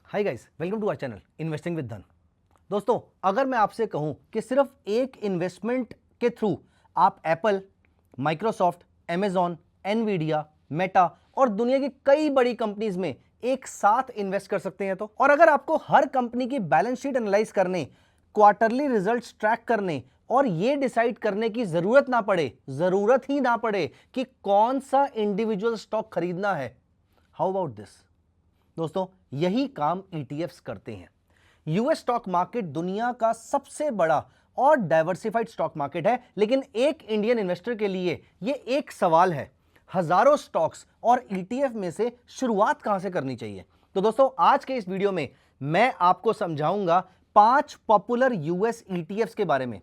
Hi guys, welcome to our channel investing with Dhan. दोस्तों, अगर मैं आपसे कहूं कि सिर्फ एक इन्वेस्टमेंट के थ्रू आप Apple, Microsoft, Amazon, Nvidia, Meta और दुनिया की कई बड़ी कंपनीज में एक साथ इन्वेस्ट कर सकते हैं तो, और अगर आपको हर कंपनी की बैलेंस शीट एनालाइज करने, क्वार्टरली रिजल्ट्स ट्रैक करने और यह डिसाइड करने की जरूरत ही ना पड़े कि कौन सा इंडिविजुअल स्टॉक खरीदना है, हाउ अबाउट दिस? दोस्तों, यही काम ETFs करते हैं। यूएस स्टॉक मार्केट दुनिया का सबसे बड़ा और डाइवर्सिफाइड स्टॉक मार्केट है, लेकिन एक इंडियन इन्वेस्टर के लिए यह एक सवाल है, हजारों स्टॉक्स और ETF में से शुरुआत कहां से करनी चाहिए? तो दोस्तों, आज के इस वीडियो में मैं आपको समझाऊंगा 5 पॉपुलर यूएस ETFs के बारे में।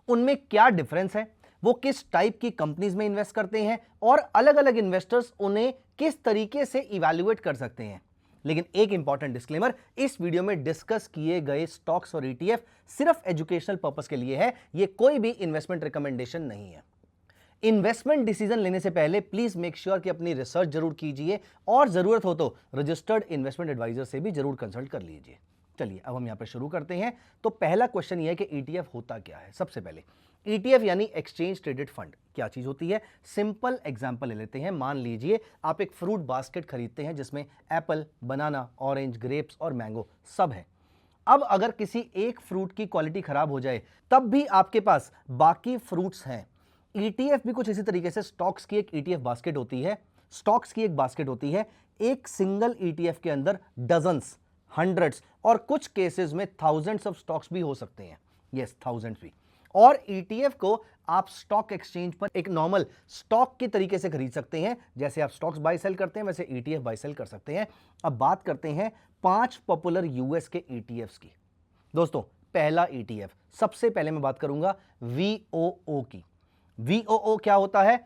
उनमें क्या डिफरेंस है, वो किस टाइप की कंपनीज में इन्वेस्ट करते हैं और अलग अलग इन्वेस्टर्स उन्हें किस तरीके से इवैल्यूएट कर सकते हैं। लेकिन एक इंपॉर्टेंट डिस्क्लेमर, इस वीडियो में डिस्कस किए गए स्टॉक्स और ETF सिर्फ एजुकेशनल पर्पस के लिए है, ये कोई भी इन्वेस्टमेंट रिकमेंडेशन नहीं है। इन्वेस्टमेंट डिसीजन लेने से पहले प्लीज मेक श्योर कि अपनी रिसर्च जरूर कीजिए और जरूरत हो तो रजिस्टर्ड इन्वेस्टमेंट एडवाइजर से भी जरूर कंसल्ट कर लीजिए। चलिए अब हम यहां पर शुरू करते हैं। तो पहला क्वेश्चन यह है कि ETF होता क्या है। सबसे पहले ETF यानी एक्सचेंज ट्रेडेड फंड क्या चीज होती है? सिंपल एग्जांपल ले लेते हैं। मान लीजिए आप एक फ्रूट बास्केट खरीदते हैं जिसमें एप्पल, बनाना, ऑरेंज, ग्रेप्स और मैंगो सब है। अब अगर किसी एक फ्रूट की क्वालिटी खराब हो जाए तब भी आपके पास बाकी फ्रूट्स हैं। ETF भी कुछ इसी तरीके से स्टॉक्स की एक ETF बास्केट होती है। स्टॉक्स की एक बास्केट होती है। एक सिंगल ETF के अंदर डजन्स, हंड्रेड्स और कुछ केसेस में थाउजेंड्स ऑफ स्टॉक्स भी हो सकते हैं। यस, थाउजेंड्स भी। और ETF को आप स्टॉक एक्सचेंज पर एक नॉर्मल स्टॉक के तरीके से खरीद सकते हैं। जैसे आप स्टॉक्स बाय सेल करते हैं वैसे ETF बाय सेल कर सकते हैं। अब बात करते हैं 5 पॉपुलर यूएस के ETFs की। दोस्तों, पहला ETF, सबसे पहले मैं बात करूंगा VOO की। VOO क्या होता है?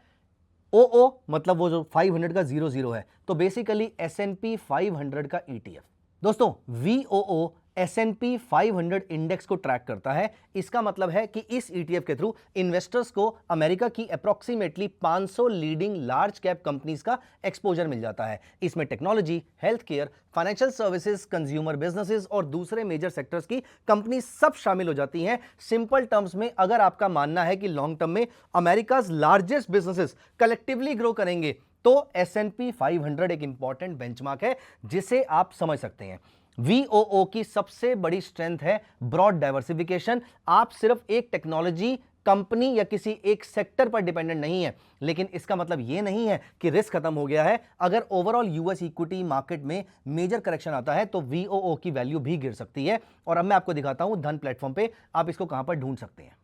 OO मतलब वो जो 500 का 00 है, तो बेसिकली S&P 500 का ETF। दोस्तों, VOO S&P 500 इंडेक्स को ट्रैक करता है। इसका मतलब है कि इस ETF के थ्रू इन्वेस्टर्स को अमेरिका की approximately 500 leading large cap companies का एक्सपोजर मिल जाता है। इसमें technology, health care, financial services, consumer businesses और दूसरे मेजर सेक्टर्स की कंपनी सब शामिल हो जाती हैं। सिंपल टर्म्स में अगर आपका मानना है कि लॉन्ग टर्म में America's largest businesses collectively grow करेंगे तो S&P 500 एक इंपॉर्टेंट बेंचमार्क है जिसे आप समझ सकते हैं। VOO की सबसे बड़ी स्ट्रेंथ है ब्रॉड डाइवर्सिफिकेशन। आप सिर्फ एक टेक्नोलॉजी कंपनी या किसी एक सेक्टर पर डिपेंडेंट नहीं है, लेकिन इसका मतलब यह नहीं है कि रिस्क खत्म हो गया है। अगर ओवरऑल यूएस इक्विटी मार्केट में मेजर करेक्शन आता है तो VOO की वैल्यू भी गिर सकती है। और अब मैं आपको दिखाता हूं धन प्लेटफॉर्म पे आप इसको कहां पर ढूंढ सकते हैं।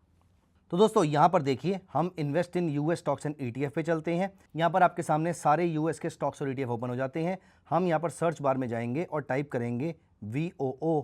तो दोस्तों, यहां पर देखिए, हम invest in US stocks and ETF पे चलते हैं। यहां पर आपके सामने सारे यूएस के स्टॉक्स और ETF ओपन हो जाते हैं। हम यहां पर सर्च बार में जाएंगे और टाइप करेंगे VOO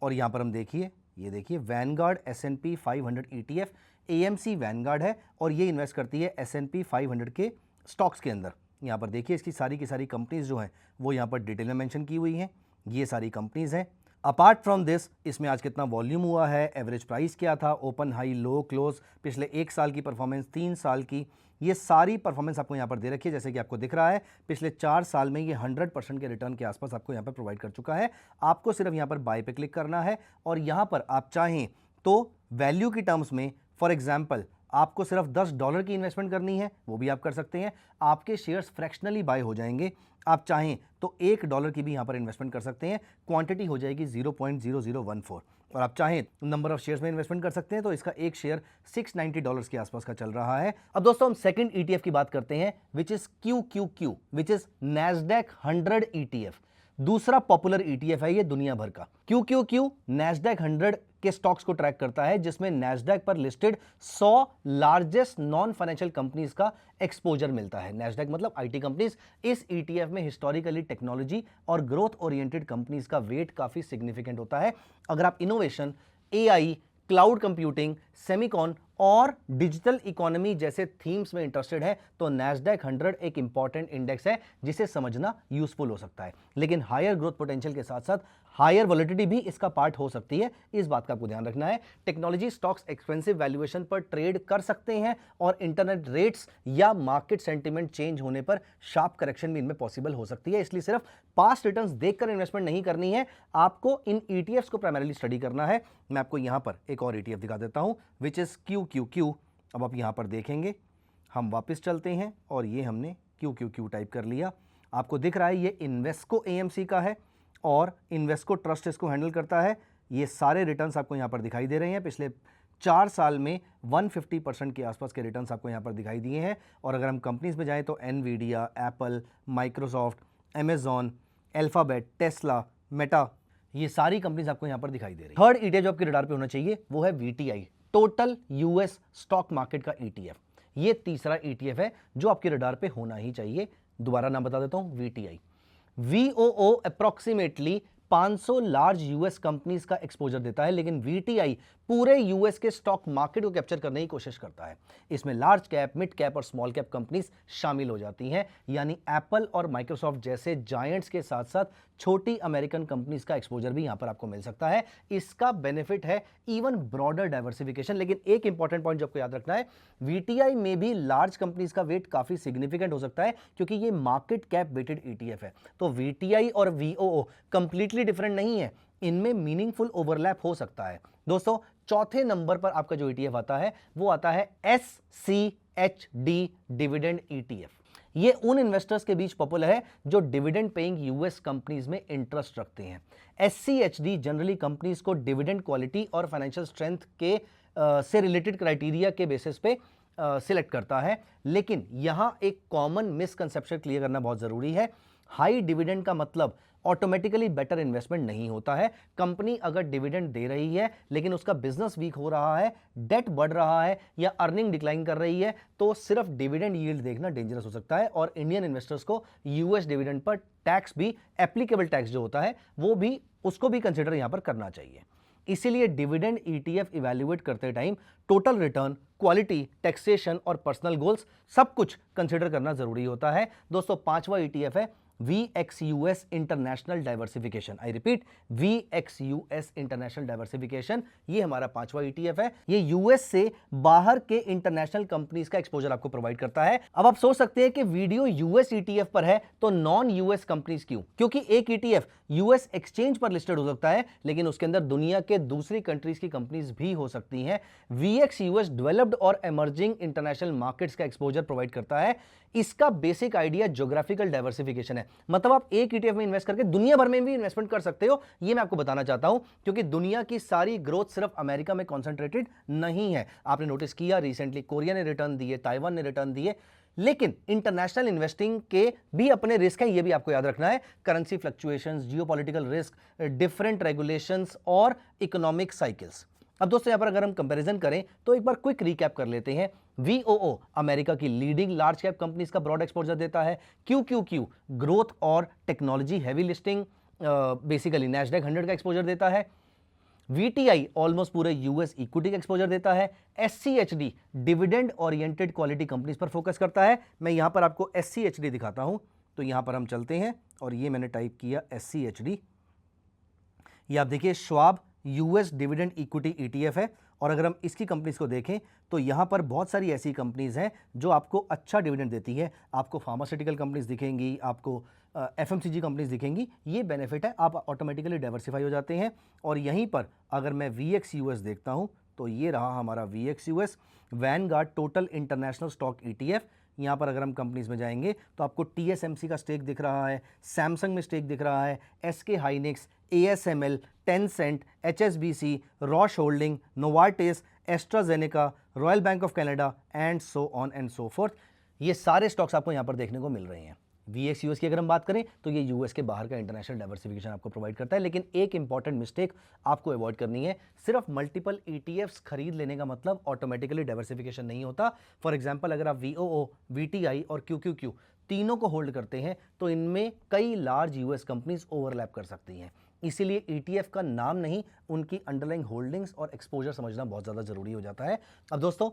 और यहां पर हम देखिए, ये देखिए Vanguard S&P 500 ETF, AMC Vanguard है और ये इन्वेस्ट करती है S&P 500 के स्टॉक्स के अंदर। यहां पर देखिए इसकी सारी की सारी कंपनीज जो हैं वो यहां पर डिटेल में मेंशन की हुई हैं। ये सारी कंपनीज हैं। अपार्ट फ्रॉम दिस, इसमें आज कितना वॉल्यूम हुआ है, एवरेज प्राइस क्या था, ओपन, हाई, लो, क्लोज, पिछले 1 साल की परफॉर्मेंस, 3 साल की, ये सारी परफॉर्मेंस आपको यहाँ पर दे रखी है। जैसे कि आपको दिख रहा है पिछले 4 साल में ये 100% के रिटर्न के आसपास आपको यहाँ पर प्रोवाइड कर चुका है। आपको सिर्फ यहाँ पर बाय पे क्लिक करना है और यहाँ पर आप चाहें तो वैल्यू की टर्म्स में, फॉर एग्जाम्पल आपको सिर्फ $10 की इन्वेस्टमेंट करनी है, वो भी आप कर सकते हैं। आपके शेयर्स फ्रैक्शनली बाय हो जाएंगे। आप चाहें तो $1 की भी यहां पर इन्वेस्टमेंट कर सकते हैं। क्वांटिटी हो जाएगी 0.0014 और आप चाहें नंबर ऑफ शेयर्स में इन्वेस्टमेंट कर सकते हैं। तो इसका एक शेयर $690 के आसपास का चल रहा है। अब दोस्तों, हम सेकंड ETF की बात करते हैं, which is QQQ, which is Nasdaq 100 ETF। दूसरा पॉपुलर ETF है ये दुनिया भर का। QQQ नैस्डैक 100 के स्टॉक्स को ट्रैक करता है, जिसमें नैस्डैक पर listed 100 largest non financial companies का एक्सपोजर मिलता है। नैस्डैक मतलब IT कंपनीज। इस ETF में हिस्टोरिकली टेक्नोलॉजी और ग्रोथ ओरिएंटेड कंपनीज का वेट काफी सिग्निफिकेंट होता है। अगर आप innovation, AI, cloud computing, Semicon और डिजिटल इकोनॉमी जैसे थीम्स में इंटरेस्टेड है तो नैस्डैक 100 एक इंपॉर्टेंट इंडेक्स है जिसे समझना यूजफुल हो सकता है। लेकिन हायर ग्रोथ पोटेंशियल के साथ साथ हायर वॉलेटिलिटी भी इसका पार्ट हो सकती है, इस बात का आपको ध्यान रखना है। टेक्नोलॉजी स्टॉक्स एक्सपेंसिव वैल्यूएशन पर ट्रेड कर सकते हैं और इंटरनेट रेट्स या मार्केट सेंटीमेंट चेंज होने पर शार्प करेक्शन भी इनमें पॉसिबल हो सकती है। इसलिए सिर्फ पास्ट रिटर्न्स देखकर इन्वेस्टमेंट नहीं करनी है, आपको इन ईटीएफ्स को प्राइमरीली स्टडी करना है। मैं आपको यहां पर एक और ईटीएफ दिखा देता हूं विच इज QQQ। अब आप यहां पर देखेंगे, हम वापस चलते हैं और ये हमने QQQ टाइप कर लिया। आपको दिख रहा है ये इन्वेस्को AMC का है और इन्वेस्को ट्रस्ट इसको हैंडल करता है। ये सारे रिटर्न्स आपको यहाँ पर दिखाई दे रहे हैं। पिछले 4 साल में 150% के आसपास के रिटर्न्स आपको यहाँ पर दिखाई दिए हैं। और अगर हम कंपनीज में जाएं तो Nvidia, Apple, Microsoft, Amazon, alphabet, Tesla, Meta, ये सारी कंपनीज आपको यहाँ पर दिखाई दे रही है। थर्ड ETF जो आपके रडार पे होना चाहिए वो है VTI, total US stock market का ETF। ये तीसरा ETF है जो आपके रडार पे होना ही चाहिए। दोबारा नाम बता देता हूं, VTI। VOO approximately 500 large US companies का एक्सपोजर देता है, लेकिन VTI पूरे US के स्टॉक मार्केट को कैप्चर करने की कोशिश करता है। इसमें लार्ज कैप, मिड कैप और स्मॉल कैप कंपनीज शामिल हो जाती हैं, यानी एप्पल और माइक्रोसॉफ्ट जैसे जायंट्स के साथ साथ छोटी अमेरिकन कंपनीज का एक्सपोजर भी यहां पर आपको मिल सकता है। इसका बेनिफिट है इवन ब्रॉडर डाइवर्सिफिकेशन। लेकिन एक इंपॉर्टेंट पॉइंट जो आपको याद रखना है, VTI में भी लार्ज कंपनीज का वेट काफी सिग्निफिकेंट हो सकता है क्योंकि ये मार्केट कैप वेटेड ETF है। तो VTI और VOO कंप्लीटली डिफरेंट नहीं है, इनमें मीनिंगफुल ओवरलैप हो सकता है। दोस्तों, चौथे नंबर पर आपका जो ETF आता है वो आता है SCHD डिविडेंड ETF। ये उन इन्वेस्टर्स के बीच पॉपुलर है जो डिविडेंड पेइंग US कंपनीज में इंटरेस्ट रखते हैं। SCHD जनरली कंपनीज को डिविडेंड क्वालिटी और फाइनेंशियल स्ट्रेंथ के से रिलेटेड क्राइटेरिया के बेसिस पे सिलेक्ट करता है। लेकिन यहां एक कॉमन मिसकंसेप्शन क्लियर करना बहुत जरूरी है। हाई डिविडेंड का मतलब ऑटोमेटिकली बेटर इन्वेस्टमेंट नहीं होता है। कंपनी अगर डिविडेंड दे रही है लेकिन उसका बिजनेस वीक हो रहा है, डेट बढ़ रहा है या अर्निंग डिक्लाइन कर रही है, तो सिर्फ डिविडेंड यील्ड देखना डेंजरस हो सकता है। और इंडियन इन्वेस्टर्स को US डिविडेंड पर टैक्स भी, एप्लीकेबल टैक्स जो होता है वो भी, उसको भी कंसिडर यहां पर करना चाहिए। इसीलिए डिविडेंड ETF इवैल्यूएट करते time total return, quality, taxation और पर्सनल गोल्स सब कुछ कंसिडर करना जरूरी होता है। दोस्तों, पांचवा ETF है VXUS international diversification. I repeat, VXUS international diversification, ये हमारा पांचवा ETF है। ये US से बाहर के इंटरनेशनल कंपनीज का एक्सपोजर आपको प्रोवाइड करता है। अब आप सोच सकते हैं कि वीडियो US ETF पर है तो नॉन US कंपनीज क्यों? क्योंकि एक ETF US एक्सचेंज पर लिस्टेड हो सकता है लेकिन उसके अंदर दुनिया के दूसरी कंट्रीज की कंपनीज भी हो सकती हैं। VXUS डेवलप्ड और इमर्जिंग इंटरनेशनल मार्केट्स का एक्सपोजर प्रोवाइड करता है। इसका बेसिक आइडिया ज्योग्राफिकल डाइवर्सिफिकेशन है, मतलब आप एक ETF में इन्वेस्ट करके दुनिया भर में भी इन्वेस्टमेंट कर सकते हो। ये मैं आपको बताना चाहता हूं क्योंकि दुनिया की सारी ग्रोथ सिर्फ अमेरिका में कॉन्सेंट्रेटेड नहीं है। आपने नोटिस किया, रिसेंटली कोरिया ने रिटर्न दिए, ताइवान ने रिटर्न दिए, लेकिन इंटरनेशनल इन्वेस्टिंग के भी अपने रिस्क हैं, ये भी आपको याद रखना है। Currency fluctuations, geopolitical risk, different regulations और इकोनॉमिक साइकिल्स। अब दोस्तों, यहां पर अगर हम कंपैरिजन करें तो एक बार क्विक रिकैप कर लेते हैं। VOO अमेरिका की लीडिंग लार्ज कैप कंपनीज का ब्रॉड एक्सपोजर देता है। QQQ ग्रोथ और technology heavy listing, basically Nasdaq 100 का एक्सपोजर देता है। VTI ऑलमोस्ट पूरे US इक्विटी का एक्सपोजर देता है। SCHD dividend oriented quality companies पर फोकस करता है। मैं यहां पर आपको SCHD दिखाता हूं, तो यहां पर हम चलते हैं और ये मैंने टाइप किया SCHD। ये आप देखिए, Schwab US dividend equity ETF है। और अगर हम इसकी कंपनीज को देखें तो यहां पर बहुत सारी ऐसी कंपनीज हैं जो आपको अच्छा डिविडेंड देती है। आपको फार्मास्यूटिकल कंपनीज दिखेंगी, आपको FMCG कंपनीज दिखेंगी। ये बेनिफिट है, आप ऑटोमेटिकली डाइवर्सिफाई हो जाते हैं। और यहीं पर अगर मैं VXUS देखता हूं तो ये रहा हमारा VXUS, Vanguard total international stock ETF। यहाँ पर अगर हम कंपनीज में जाएंगे तो आपको TSMC का स्टेक दिख रहा है, सैमसंग में स्टेक दिख रहा है, SK Hynix, ASML, Tencent, HSBC, Roche holding, Novartis, AstraZeneca, royal bank of Canada and so on and so fourth. ये सारे स्टॉक्स आपको यहाँ पर देखने को मिल रहे हैं। VXUS की अगर हम बात करें तो ये US के बाहर का इंटरनेशनल डाइवर्सिफिकेशन आपको प्रोवाइड करता है। लेकिन एक इंपॉर्टेंट मिस्टेक आपको अवॉइड करनी है, सिर्फ मल्टीपल ETFs खरीद लेने का मतलब ऑटोमेटिकली डाइवर्सिफिकेशन नहीं होता। फॉर एग्जांपल, अगर आप VOO, VTI और QQQ तीनों को होल्ड करते हैं तो इनमें कई लार्ज US कंपनीज ओवरलैप कर सकती हैं। इसीलिए ETF का नाम नहीं, उनकी अंडरलाइंग होल्डिंग्स और एक्सपोजर समझना बहुत ज़्यादा जरूरी हो जाता है। अब दोस्तों,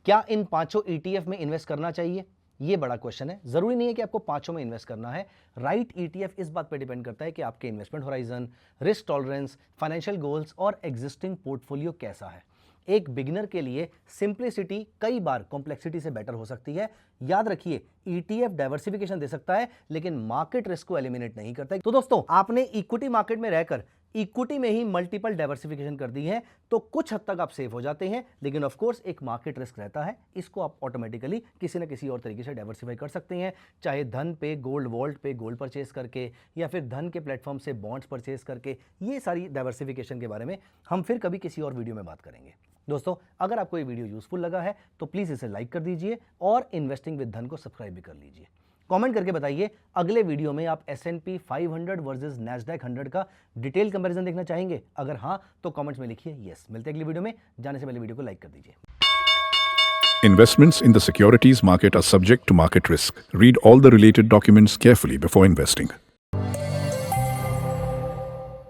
क्या इन पांचों ETF में इन्वेस्ट करना चाहिए? ये बड़ा क्वेश्चन है। जरूरी नहीं है कि आपको पांचों में इन्वेस्ट करना है। राइट ईटीएफ इस बात पे डिपेंड करता है कि आपके investment horizon, risk tolerance, financial goals और एग्जिस्टिंग पोर्टफोलियो कैसा है। एक बिगिनर के लिए सिंप्लिसिटी कई बार कॉम्प्लेक्सिटी से बेटर हो सकती है। याद रखिए, ईटीएफ डाइवर्सिफिकेशन दे सकता है लेकिन मार्केट रिस्क को एलिमिनेट नहीं करता है। तो दोस्तों, आपने इक्विटी मार्केट में रहकर इक्विटी में ही मल्टीपल डाइवर्सिफिकेशन कर दी है तो कुछ हद तक आप सेफ हो जाते हैं, लेकिन ऑफ कोर्स एक मार्केट रिस्क रहता है। इसको आप ऑटोमेटिकली किसी न किसी और तरीके से डाइवर्सिफाई कर सकते हैं, चाहे धन पे गोल्ड वॉल्ट पे गोल्ड परचेज करके या फिर धन के प्लेटफॉर्म से बॉन्ड्स परचेज करके। ये सारी डाइवर्सिफिकेशन के बारे में हम फिर कभी किसी और वीडियो में बात करेंगे। दोस्तों, अगर आपको ये वीडियो यूजफुल लगा है तो प्लीज़ इसे लाइक कर दीजिए और इन्वेस्टिंग विद धन को सब्सक्राइब भी कर लीजिए। कमेंट करके बताइए अगले वीडियो में आप S&P 500 वर्सेस NASDAQ 100 का डिटेल कंपैरिजन देखना चाहेंगे। अगर हाँ तो कमेंट्स में लिखिए यस। मिलते हैं अगली वीडियो में। जाने से पहले वीडियो को लाइक कर दीजिए। Investments in the securities market are subject to market risk. Read all the related documents carefully before investing.